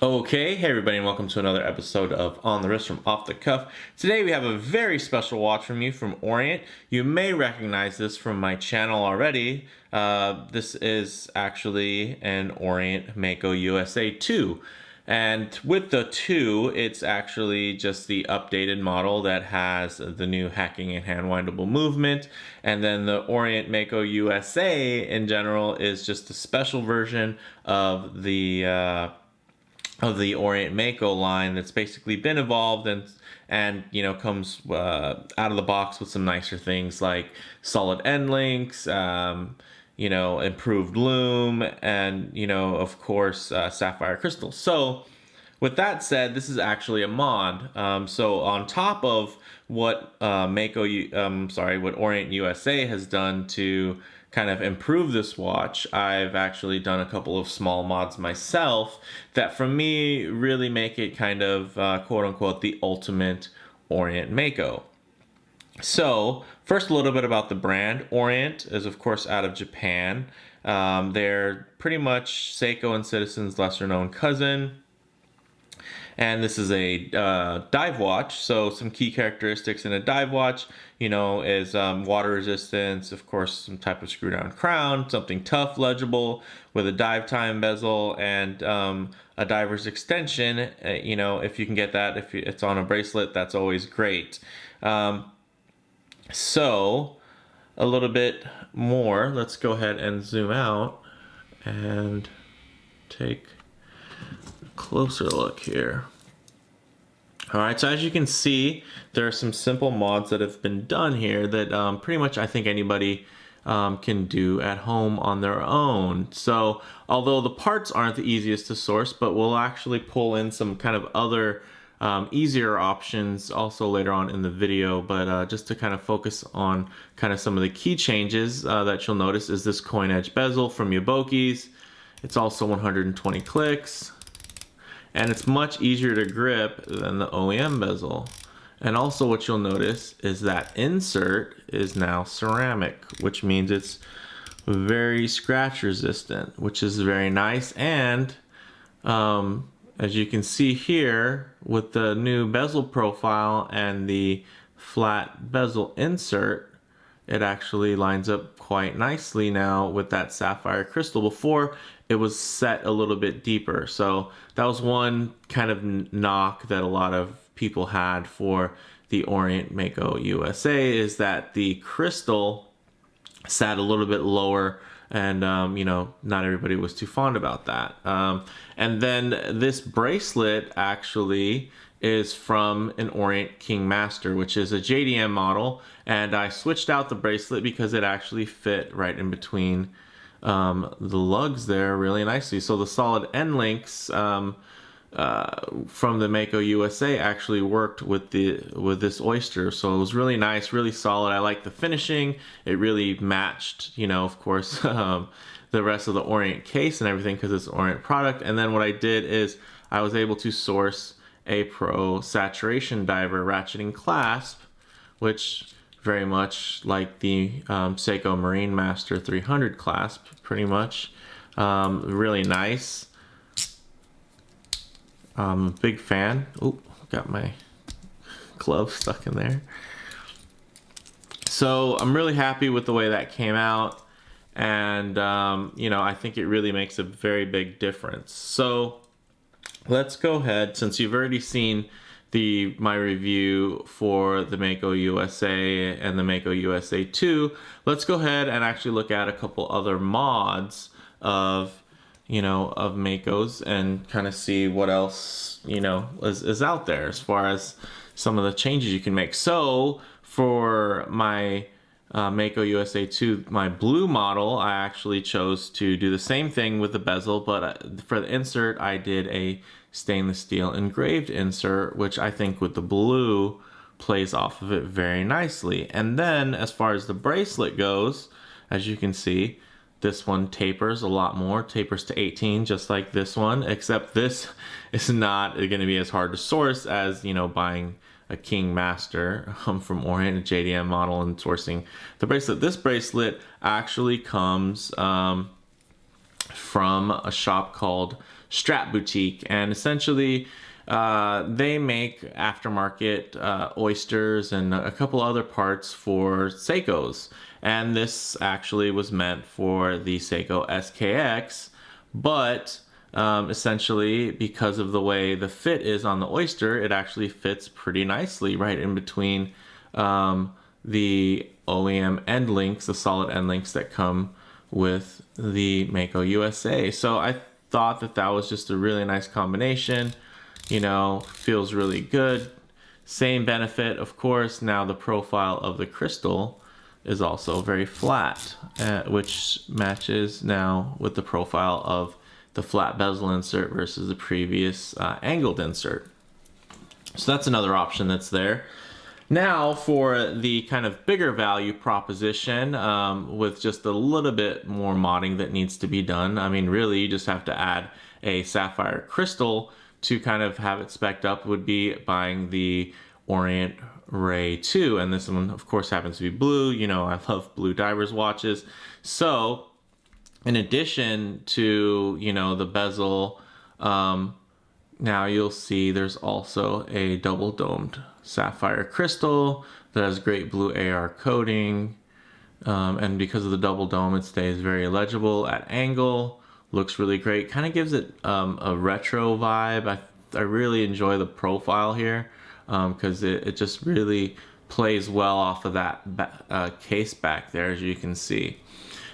Okay, hey everybody, and welcome to another episode of On the Wrist from Off the Cuff. Today we have a very special watch from you from Orient. You may recognize this from my channel already. This is actually an Orient Mako USA 2. And with the 2, it's actually just the updated model that has the new hacking and hand-windable movement. And then the Orient Mako USA in general is just a special version of the Orient Mako line that's basically been evolved and you know comes out of the box with some nicer things like solid end links, you know, improved Lume, and you know, of course, Sapphire crystal. So with that said, this is actually a mod. So on top of what what Orient USA has done to kind of improve this watch, I've actually done a couple of small mods myself that for me really make it kind of quote unquote the ultimate Orient Mako. So first, a little bit about the brand. Orient is of course out of Japan. They're pretty much Seiko and Citizen's lesser known cousin. And this is a dive watch, so some key characteristics in a dive watch, you know, is water resistance, of course, some type of screw down crown, something tough, legible, with a dive time bezel, and a diver's extension. You know, if you can get that, if it's on a bracelet, that's always great. So, a little bit more, let's go ahead and zoom out and take closer look here. All right, so as you can see, there are some simple mods that have been done here that pretty much I think anybody can do at home on their own. So although the parts aren't the easiest to source, but we'll actually pull in some kind of other easier options also later on in the video, but just to kind of focus on kind of some of the key changes that you'll notice is this coin edge bezel from Yobokies. It's also 120 clicks. And it's much easier to grip than the OEM bezel. And also what you'll notice is that insert is now ceramic, which means it's very scratch resistant, which is very nice. And as you can see here with the new bezel profile and the flat bezel insert, it actually lines up quite nicely now with that sapphire crystal. Before, it was set a little bit deeper. So that was one kind of knock that a lot of people had for the Orient Mako USA, is that the crystal sat a little bit lower, and you know, not everybody was too fond about that. And then this bracelet actually is from an Orient King Master, which is a JDM model, and I switched out the bracelet because it actually fit right in between the lugs there really nicely. So the solid end links from the Mako USA actually worked with this oyster, so it was really nice, really solid. I like the finishing. It really matched, you know, of course, the rest of the Orient case and everything because it's an Orient product. And then what I did is I was able to source a Pro saturation diver ratcheting clasp, which very much like the Seiko Marine Master 300 clasp, pretty much. Really nice. Big fan. Oop, got my glove stuck in there. So I'm really happy with the way that came out, and you know, I think it really makes a very big difference. So let's go ahead, since you've already seen my review for the Mako USA and the Mako USA 2, let's go ahead and actually look at a couple other mods of, you know, of Makos and kind of see what else, you know, is out there as far as some of the changes you can make. So for my Mako USA 2, my blue model, I actually chose to do the same thing with the bezel, but for the insert, I did a stainless steel engraved insert, which I think with the blue plays off of it very nicely. And then as far as the bracelet goes, as you can see, this one tapers a lot more, tapers to 18, just like this one, except this is not going to be as hard to source as, you know, buying a King Master from Orient, a JDM model, and sourcing the bracelet. This bracelet actually comes from a shop called strap boutique, and essentially they make aftermarket oysters and a couple other parts for Seikos. And this actually was meant for the Seiko SKX, but essentially because of the way the fit is on the oyster, it actually fits pretty nicely right in between the OEM end links, the solid end links that come with the Mako USA. So I thought that that was just a really nice combination. You know, feels really good. Same benefit, of course. Now the profile of the crystal is also very flat, which matches now with the profile of the flat bezel insert versus the previous angled insert. So that's another option that's there. Now for the kind of bigger value proposition with just a little bit more modding that needs to be done. I mean, really, you just have to add a sapphire crystal to kind of have it spec'd up, would be buying the Orient Ray 2. And this one, of course, happens to be blue. You know, I love blue divers watches. So in addition to, you know, the bezel, now you'll see there's also a double domed sapphire crystal that has great blue AR coating. And because of the double dome, it stays very legible at angle. Looks really great. Kind of gives it a retro vibe. I really enjoy the profile here because it just really plays well off of that case back there, as you can see.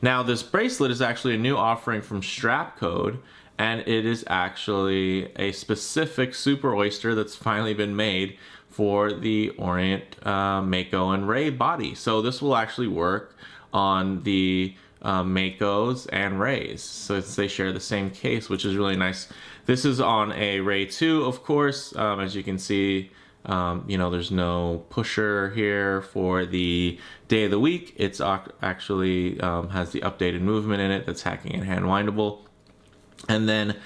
Now this bracelet is actually a new offering from Strap Code, and it is actually a specific super oyster that's finally been made for the Orient Mako and Ray body. So this will actually work on the Makos and Rays, so they share the same case, which is really nice. This is on a Ray 2, of course. As you can see, you know, there's no pusher here for the day of the week. It's actually has the updated movement in it that's hacking and hand windable. And then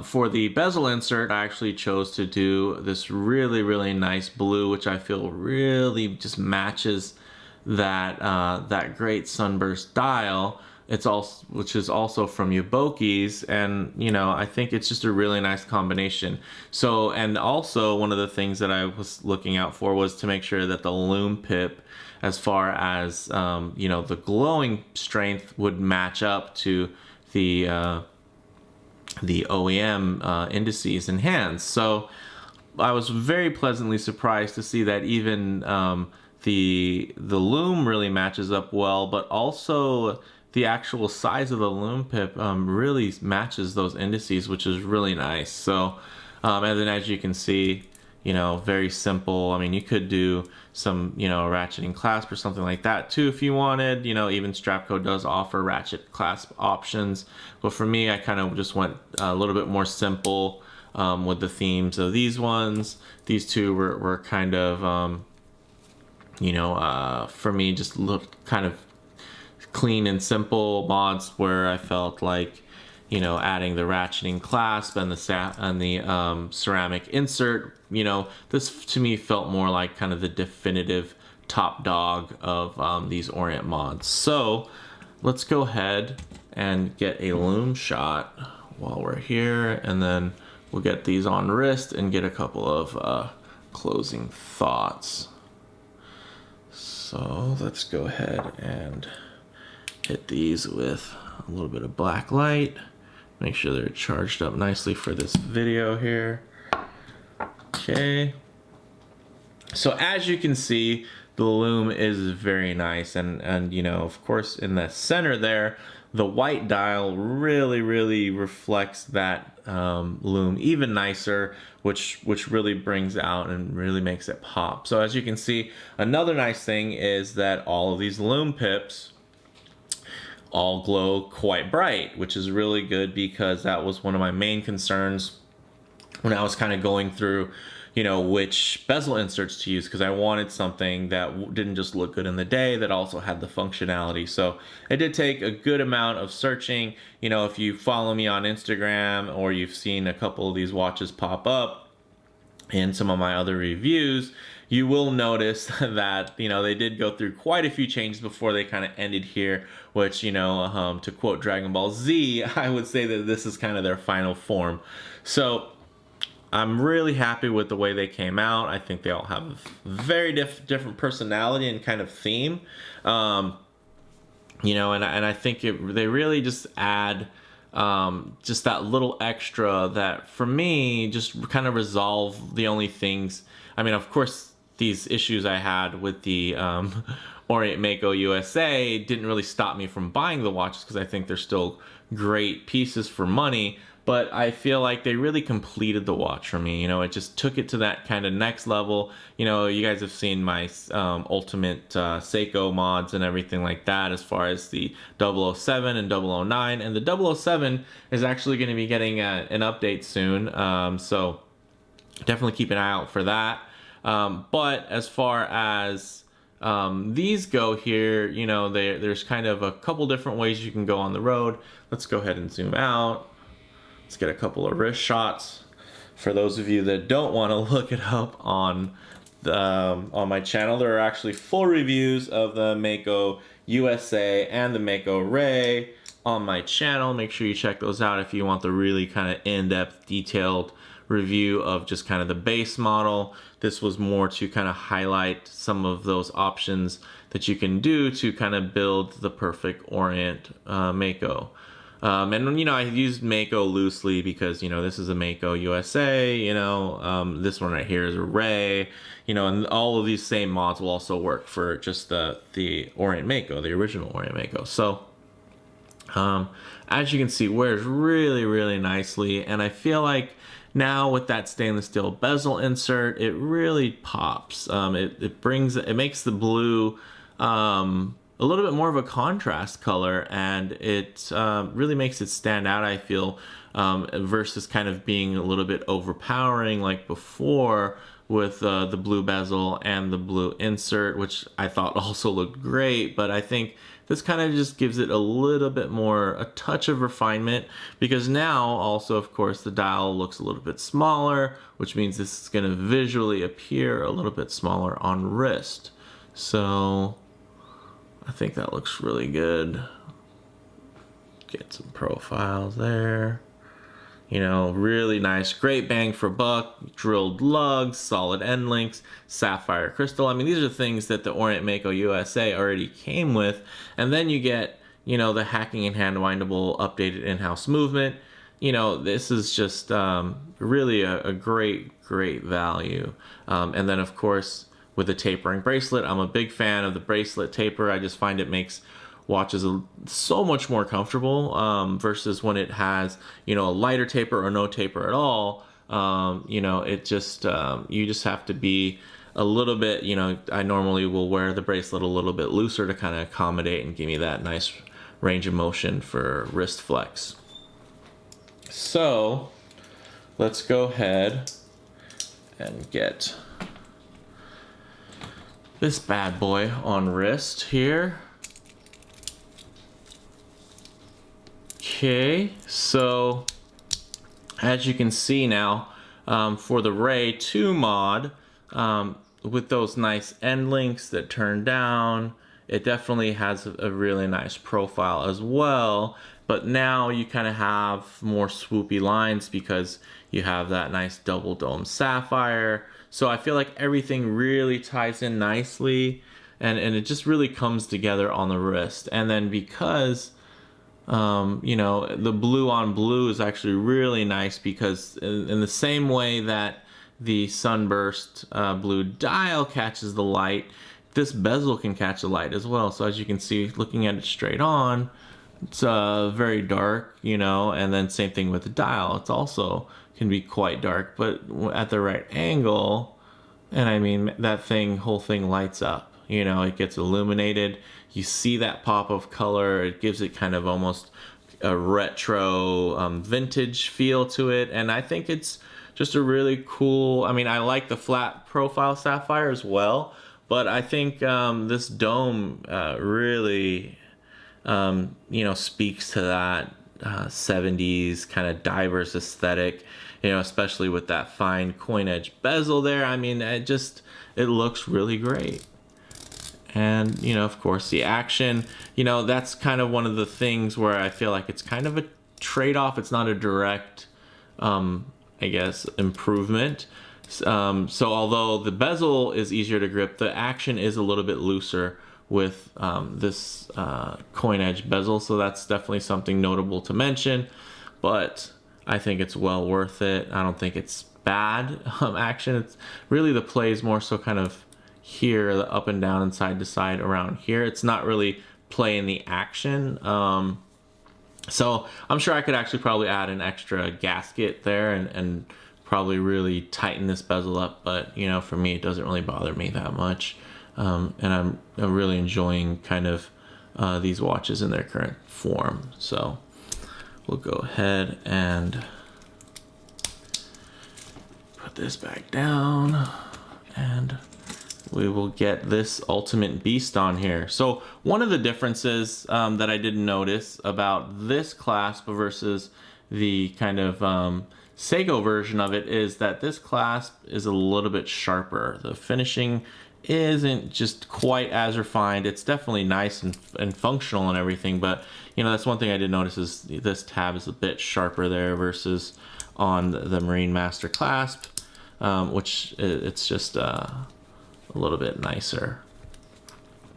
for the bezel insert, I actually chose to do this really, really nice blue, which I feel really just matches that that great sunburst dial. It's also, which is also from Yobokies, and you know, I think it's just a really nice combination. So, and also one of the things that I was looking out for was to make sure that the Lume pip, as far as you know, the glowing strength would match up to the OEM indices and hands. So I was very pleasantly surprised to see that even the Lume really matches up well, but also the actual size of the Lume pip really matches those indices, which is really nice. So and then as you can see, you know, very simple. I mean, you could do some, you know, ratcheting clasp or something like that too if you wanted. You know, even Strapco does offer ratchet clasp options, but for me, I kind of just went a little bit more simple with the themes of these ones. These two were kind of you know, for me, just looked kind of clean and simple mods where I felt like, you know, adding the ratcheting clasp and the ceramic insert, you know, this to me felt more like kind of the definitive top dog of these Orient mods. So let's go ahead and get a Lume shot while we're here, and then we'll get these on wrist and get a couple of closing thoughts. So let's go ahead and hit these with a little bit of black light. Make sure they're charged up nicely for this video here. Okay. So as you can see, the Lume is very nice, and you know, of course, in the center there, the white dial really reflects that Lume even nicer, which really brings out and really makes it pop. So as you can see, another nice thing is that all of these Lume pips all glow quite bright, which is really good, because that was one of my main concerns when I was kind of going through, you know, which bezel inserts to use, because I wanted something that didn't just look good in the day, that also had the functionality. So it did take a good amount of searching. You know, if you follow me on Instagram or you've seen a couple of these watches pop up, in some of my other reviews, you will notice that, you know, they did go through quite a few changes before they kind of ended here, which, you know, to quote Dragon Ball Z, I would say that this is kind of their final form. So I'm really happy with the way they came out. I think they all have a very different personality and kind of theme. You know, and I think they really just add just that little extra that for me just kind of resolve the only things. I mean, of course, these issues I had with the Orient Mako USA didn't really stop me from buying the watches, because I think they're still great pieces for money. But I feel like they really completed the watch for me. You know, it just took it to that kind of next level. You know, you guys have seen my ultimate Seiko mods and everything like that, as far as the 007 and 009. And the 007 is actually going to be getting an update soon. So definitely keep an eye out for that. But as far as these go here, you know, there's kind of a couple different ways you can go on the road. Let's go ahead and zoom out. Let's get a couple of wrist shots. For those of you that don't want to look it up on my channel, there are actually full reviews of the Mako USA and the Mako Ray on my channel. Make sure you check those out if you want the really kind of in-depth, detailed review of just kind of the base model. This was more to kind of highlight some of those options that you can do to kind of build the perfect Orient Mako. And, you know, I used Mako loosely because, you know, this is a Mako USA, you know, this one right here is a Ray, you know, and all of these same mods will also work for just the Orient Mako, the original Orient Mako. So, as you can see, wears really, really nicely. And I feel like now with that stainless steel bezel insert, it really pops. It makes the blue, a little bit more of a contrast color, and it really makes it stand out, I feel, versus kind of being a little bit overpowering like before with the blue bezel and the blue insert, which I thought also looked great. But I think this kind of just gives it a little bit more, a touch of refinement, because now also, of course, the dial looks a little bit smaller, which means this is going to visually appear a little bit smaller on wrist. So I think that looks really good. Get some profiles there. You know, really nice, great bang for buck, drilled lugs, solid end links, sapphire crystal. I mean, these are things that the Orient Mako USA already came with. And then you get, you know, the hacking and hand windable updated in-house movement. You know, this is just really a great value. And then, of course, with the tapering bracelet, I'm a big fan of the bracelet taper. I just find it makes watches so much more comfortable versus when it has, you know, a lighter taper or no taper at all. You know, it just, you just have to be a little bit, you know, I normally will wear the bracelet a little bit looser to kind of accommodate and give me that nice range of motion for wrist flex. So let's go ahead and get this bad boy on wrist here. Okay, so as you can see now, for the Ray 2 mod, with those nice end links that turn down, it definitely has a really nice profile as well. But now you kind of have more swoopy lines because you have that nice double dome sapphire. So I feel like everything really ties in nicely, and it just really comes together on the wrist. And then because you know, the blue on blue is actually really nice, because in the same way that the sunburst blue dial catches the light, this bezel can catch the light as well. So as you can see, looking at it straight on, it's very dark, you know, and then same thing with the dial. It's also can be quite dark, but at the right angle, and I mean, that whole thing lights up, you know, it gets illuminated. You see that pop of color. It gives it kind of almost a retro vintage feel to it. And I think it's just a really cool, I mean, I like the flat profile sapphire as well, but I think this dome really, you know, speaks to that 70s kind of diverse aesthetic, you know, especially with that fine coin edge bezel there. I mean, it looks really great. And, you know, of course, the action, you know, that's kind of one of the things where I feel like it's kind of a trade-off. It's not a direct, I guess, improvement. So although the bezel is easier to grip, the action is a little bit looser with this coin edge bezel. So that's definitely something notable to mention. But I think it's well worth it. I don't think it's bad action. It's really the play is more so kind of here, the up and down and side to side around here. It's not really playing the action. So I'm sure I could actually probably add an extra gasket there and probably really tighten this bezel up. But, you know, for me, it doesn't really bother me that much. And I'm really enjoying kind of these watches in their current form. So we'll go ahead and put this back down, and we will get this ultimate beast on here. So one of the differences that I didn't notice about this clasp versus the kind of Seiko version of it is that this clasp is a little bit sharper. The finishing isn't just quite as refined. It's definitely nice and functional and everything, but you know, that's one thing I did notice is this tab is a bit sharper there versus on the Marine Master clasp, which it's just a little bit nicer.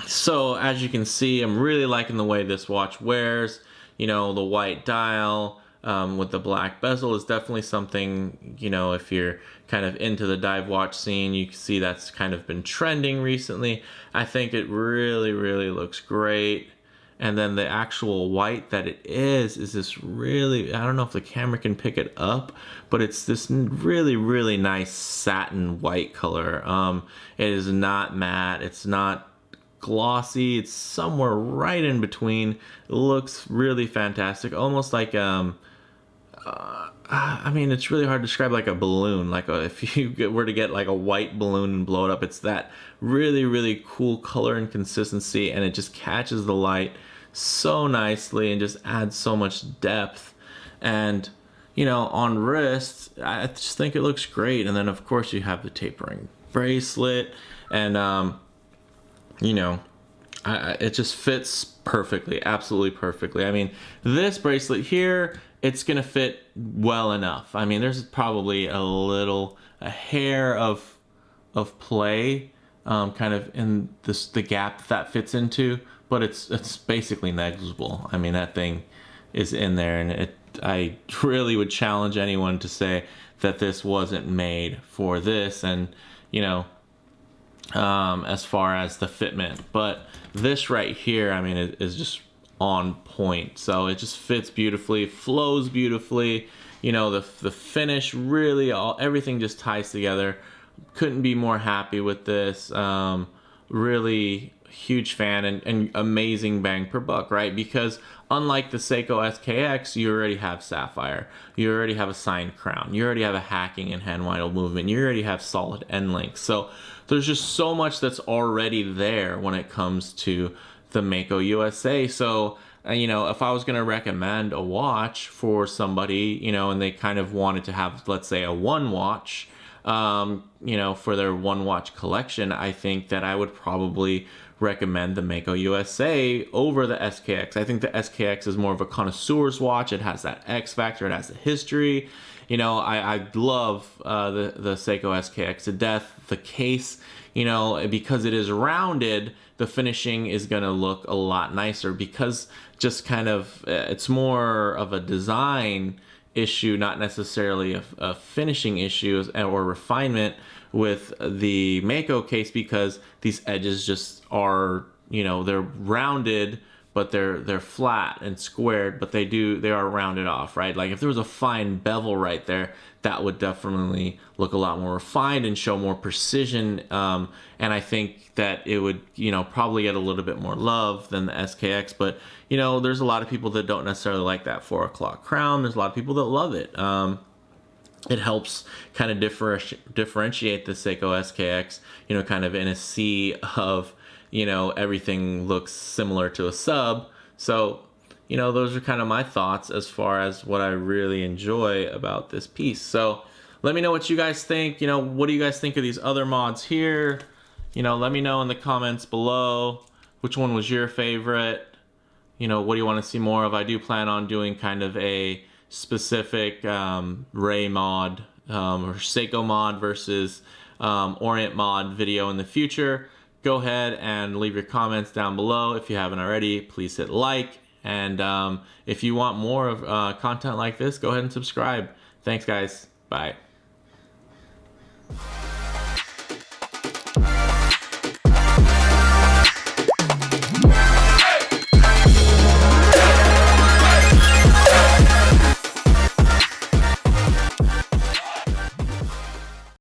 So as you can see, I'm really liking the way this watch wears. You know, the white dial with the black bezel is definitely something, you know, if you're kind of into the dive watch scene, you can see that's kind of been trending recently. I think it really, really looks great. And then the actual white that it is this really, I don't know if the camera can pick it up, but it's this really, really nice satin white color. It is not matte, it's not glossy, it's somewhere right in between. It looks really fantastic, almost like I mean, it's really hard to describe, like a balloon. Like if you were to get like a white balloon and blow it up, it's that really, really cool color and consistency, and it just catches the light so nicely and just adds so much depth. And you know, on wrist, I just think it looks great. And then of course you have the tapering bracelet, and you know, it just fits perfectly, absolutely perfectly. I mean, this bracelet here, it's gonna fit well enough. I mean, there's probably a hair of play kind of in the gap that fits into, but it's basically negligible. I mean, that thing is in there, and I really would challenge anyone to say that this wasn't made for this. And you know, as far as the fitment, but this right here, I mean, is just on point. So it just fits beautifully, flows beautifully. You know, the finish, really, everything just ties together. Couldn't be more happy with this. Really huge fan, and amazing bang per buck, right? Because unlike the Seiko SKX, you already have Sapphire, you already have a signed crown, you already have a hacking and hand windle movement, you already have solid end links. So there's just so much that's already there when it comes to the Mako USA. So you know, if I was going to recommend a watch for somebody, you know, and they kind of wanted to have, let's say, a one watch, you know, for their one watch collection, I think that I would probably recommend the Mako USA over the SKX. I think the SKX is more of a connoisseur's watch. It has that X factor, it has the history. You know, I love the Seiko SKX to death. The case, you know, because it is rounded, the finishing is going to look a lot nicer, because just kind of, it's more of a design issue, not necessarily a finishing issue or refinement with the Mako case, because these edges just are, you know, they're rounded, but they're flat and squared, but they are rounded off, right? Like if there was a fine bevel right there, that would definitely look a lot more refined and show more precision. And I think that it would, you know, probably get a little bit more love than the SKX. But, you know, there's a lot of people that don't necessarily like that 4 o'clock crown. There's a lot of people that love it. It helps kind of differentiate the Seiko SKX, you know, kind of in a sea of, you know, everything looks similar to a sub. So, you know, those are kind of my thoughts as far as what I really enjoy about this piece. So let me know what you guys think. You know, what do you guys think of these other mods here? You know, let me know in the comments below which one was your favorite. You know, what do you want to see more of? I do plan on doing kind of a specific Ray mod or Seiko mod versus Orient mod video in the future. Go ahead and leave your comments down below. If you haven't already, please hit like. And if you want more of content like this, go ahead and subscribe. Thanks, guys. Bye.